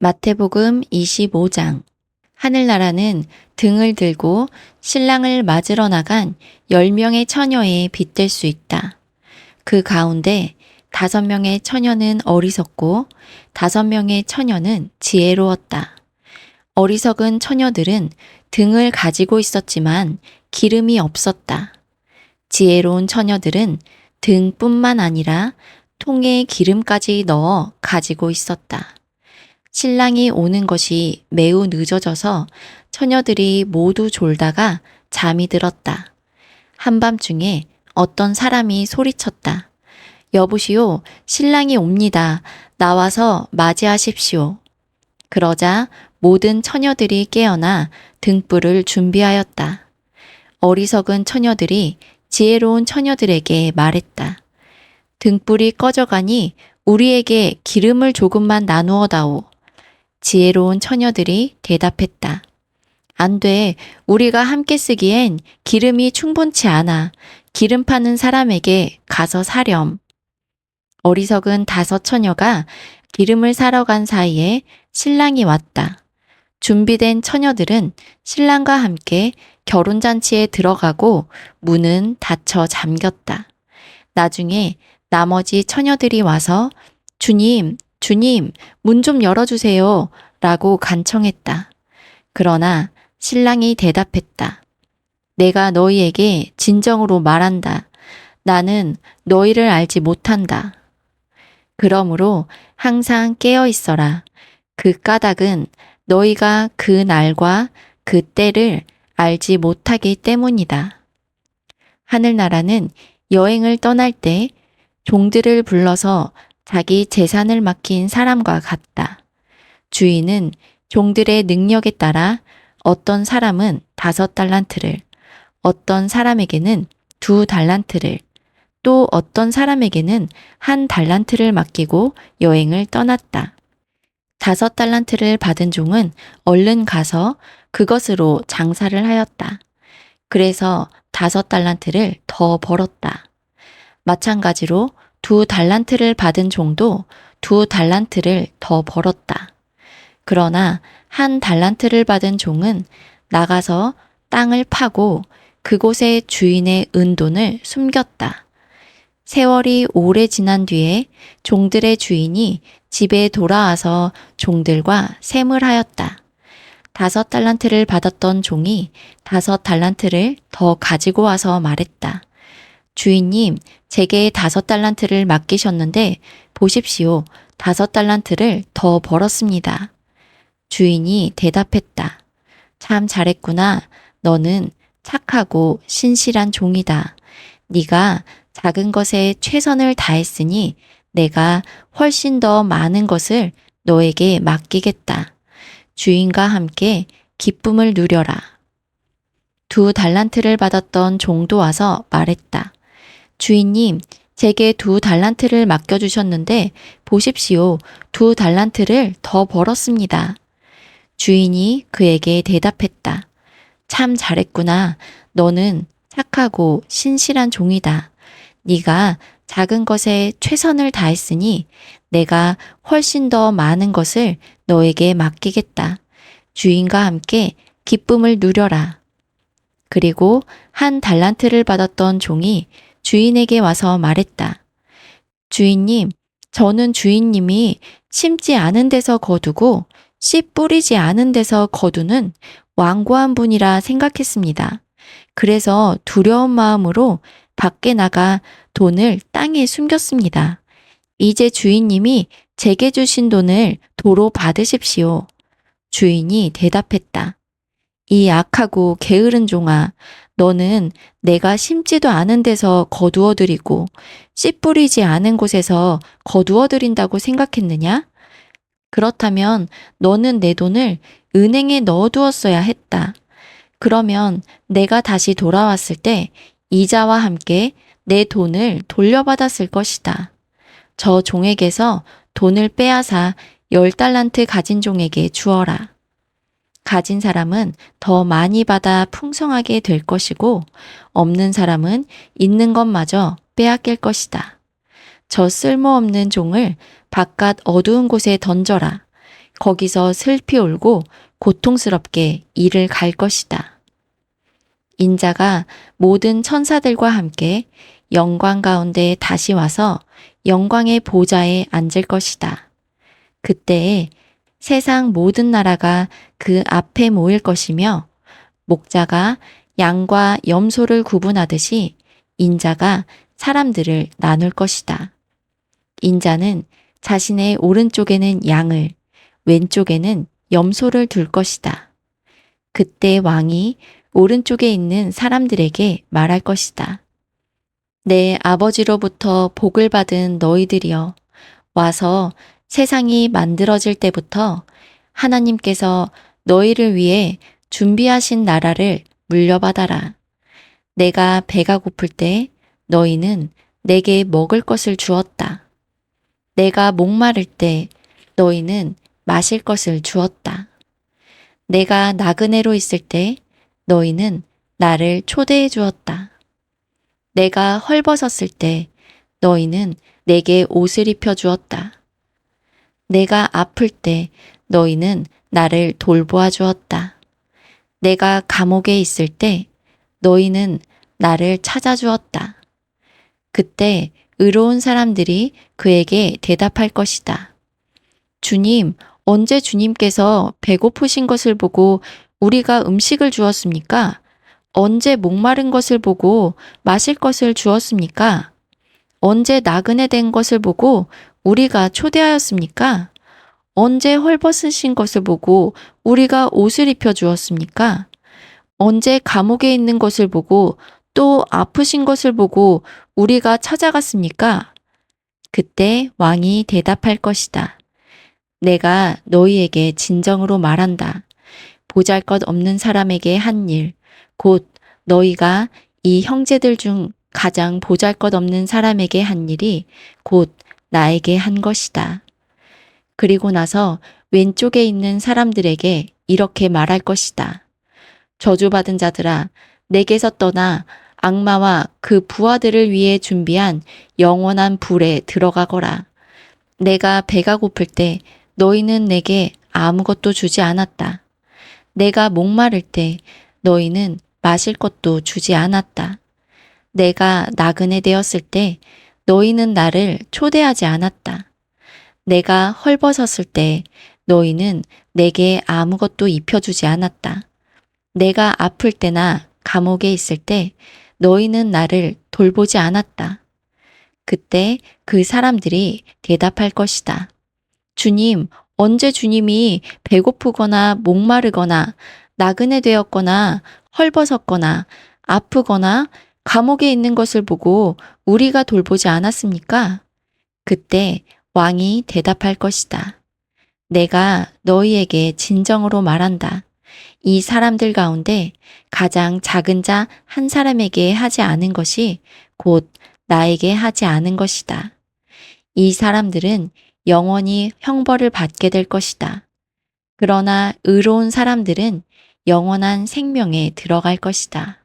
마태복음 25장. 하늘나라는 등을 들고 신랑을 맞으러 나간 10명의 처녀에 빗댈 수 있다. 그 가운데 5명의 처녀는 어리석고 5명의 처녀는 지혜로웠다. 어리석은 처녀들은 등을 가지고 있었지만 기름이 없었다. 지혜로운 처녀들은 등뿐만 아니라 통에 기름까지 넣어 가지고 있었다. 신랑이 오는 것이 매우 늦어져서 처녀들이 모두 졸다가 잠이 들었다. 한밤중에 어떤 사람이 소리쳤다. 여보시오, 신랑이 옵니다. 나와서 맞이하십시오. 그러자 모든 처녀들이 깨어나 등불을 준비하였다. 어리석은 처녀들이 지혜로운 처녀들에게 말했다. 등불이 꺼져가니 우리에게 기름을 조금만 나누어 다오. 지혜로운 처녀들이 대답했다. 안 돼. 우리가 함께 쓰기엔 기름이 충분치 않아. 기름 파는 사람에게 가서 사렴. 어리석은 5 처녀가 기름을 사러 간 사이에 신랑이 왔다. 준비된 처녀들은 신랑과 함께 결혼잔치에 들어가고 문은 닫혀 잠겼다. 나중에 나머지 처녀들이 와서 주님, 문 좀 열어주세요. 라고 간청했다. 그러나 신랑이 대답했다. 내가 너희에게 진정으로 말한다. 나는 너희를 알지 못한다. 그러므로 항상 깨어 있어라. 그 까닭은 너희가 그 날과 그 때를 알지 못하기 때문이다. 하늘나라는 여행을 떠날 때 종들을 불러서 자기 재산을 맡긴 사람과 같다. 주인은 종들의 능력에 따라 어떤 사람은 5달란트를, 어떤 사람에게는 2달란트를, 또 어떤 사람에게는 1달란트를 맡기고 여행을 떠났다. 5달란트를 받은 종은 얼른 가서 그것으로 장사를 하였다. 그래서 5달란트를 더 벌었다. 마찬가지로 2달란트를 받은 종도 2달란트를 더 벌었다. 그러나 1달란트를 받은 종은 나가서 땅을 파고 그곳에 주인의 은돈을 숨겼다. 세월이 오래 지난 뒤에 종들의 주인이 집에 돌아와서 종들과 셈을 하였다. 5달란트를 받았던 종이 5달란트를 더 가지고 와서 말했다. 주인님, 제게 5달란트를 맡기셨는데 보십시오. 5달란트를 더 벌었습니다. 주인이 대답했다. 참 잘했구나. 너는 착하고 신실한 종이다. 네가 작은 것에 최선을 다했으니 내가 훨씬 더 많은 것을 너에게 맡기겠다. 주인과 함께 기쁨을 누려라. 2달란트를 받았던 종도 와서 말했다. 주인님, 제게 2달란트를 맡겨주셨는데 보십시오. 2달란트를 더 벌었습니다. 주인이 그에게 대답했다. 참 잘했구나. 너는 착하고 신실한 종이다. 네가 작은 것에 최선을 다했으니 내가 훨씬 더 많은 것을 너에게 맡기겠다. 주인과 함께 기쁨을 누려라. 그리고 1달란트를 받았던 종이 주인에게 와서 말했다. 주인님, 저는 주인님이 심지 않은 데서 거두고 씨 뿌리지 않은 데서 거두는 완고한 분이라 생각했습니다. 그래서 두려운 마음으로 밖에 나가 돈을 땅에 숨겼습니다. 이제 주인님이 제게 주신 돈을 도로 받으십시오. 주인이 대답했다. 이 악하고 게으른 종아, 너는 내가 심지도 않은 데서 거두어 드리고 씨 뿌리지 않은 곳에서 거두어 드린다고 생각했느냐? 그렇다면 너는 내 돈을 은행에 넣어두었어야 했다. 그러면 내가 다시 돌아왔을 때 이자와 함께 내 돈을 돌려받았을 것이다. 저 종에게서 돈을 빼앗아 10달란트 가진 종에게 주어라. 가진 사람은 더 많이 받아 풍성하게 될 것이고 없는 사람은 있는 것마저 빼앗길 것이다. 저 쓸모없는 종을 바깥 어두운 곳에 던져라. 거기서 슬피 울고 고통스럽게 이를 갈 것이다. 인자가 모든 천사들과 함께 영광 가운데 다시 와서 영광의 보좌에 앉을 것이다. 그때에 세상 모든 나라가 그 앞에 모일 것이며 목자가 양과 염소를 구분하듯이 인자가 사람들을 나눌 것이다. 인자는 자신의 오른쪽에는 양을, 왼쪽에는 염소를 둘 것이다. 그때 왕이 오른쪽에 있는 사람들에게 말할 것이다. 내 아버지로부터 복을 받은 너희들이여, 와서 세상이 만들어질 때부터 하나님께서 너희를 위해 준비하신 나라를 물려받아라. 내가 배가 고플 때 너희는 내게 먹을 것을 주었다. 내가 목마를 때 너희는 마실 것을 주었다. 내가 나그네로 있을 때 너희는 나를 초대해 주었다. 내가 헐벗었을 때 너희는 내게 옷을 입혀 주었다. 내가 아플 때 너희는 나를 돌보아 주었다. 내가 감옥에 있을 때 너희는 나를 찾아주었다. 그때 의로운 사람들이 그에게 대답할 것이다. 주님, 언제 주님께서 배고프신 것을 보고 우리가 음식을 주었습니까? 언제 목마른 것을 보고 마실 것을 주었습니까? 언제 나그네 된 것을 보고 우리가 초대하였습니까? 언제 헐벗으신 것을 보고 우리가 옷을 입혀 주었습니까? 언제 감옥에 있는 것을 보고 또 아프신 것을 보고 우리가 찾아갔습니까? 그때 왕이 대답할 것이다. 내가 너희에게 진정으로 말한다. 보잘것없는 사람에게 한 일, 곧 너희가 이 형제들 중 가장 보잘것없는 사람에게 한 일이 곧 나에게 한 것이다. 그리고 나서 왼쪽에 있는 사람들에게 이렇게 말할 것이다. 저주받은 자들아, 내게서 떠나 악마와 그 부하들을 위해 준비한 영원한 불에 들어가거라. 내가 배가 고플 때 너희는 내게 아무것도 주지 않았다. 내가 목마를 때 너희는 마실 것도 주지 않았다. 내가 나그네 되었을 때 너희는 나를 초대하지 않았다. 내가 헐벗었을 때 너희는 내게 아무것도 입혀주지 않았다. 내가 아플 때나 감옥에 있을 때 너희는 나를 돌보지 않았다. 그때 그 사람들이 대답할 것이다. 주님, 언제 주님이 배고프거나 목마르거나 나그네 되었거나 헐벗었거나 아프거나 감옥에 있는 것을 보고 우리가 돌보지 않았습니까? 그때 왕이 대답할 것이다. 내가 너희에게 진정으로 말한다. 이 사람들 가운데 가장 작은 자 한 사람에게 하지 않은 것이 곧 나에게 하지 않은 것이다. 이 사람들은 영원히 형벌을 받게 될 것이다. 그러나 의로운 사람들은 영원한 생명에 들어갈 것이다.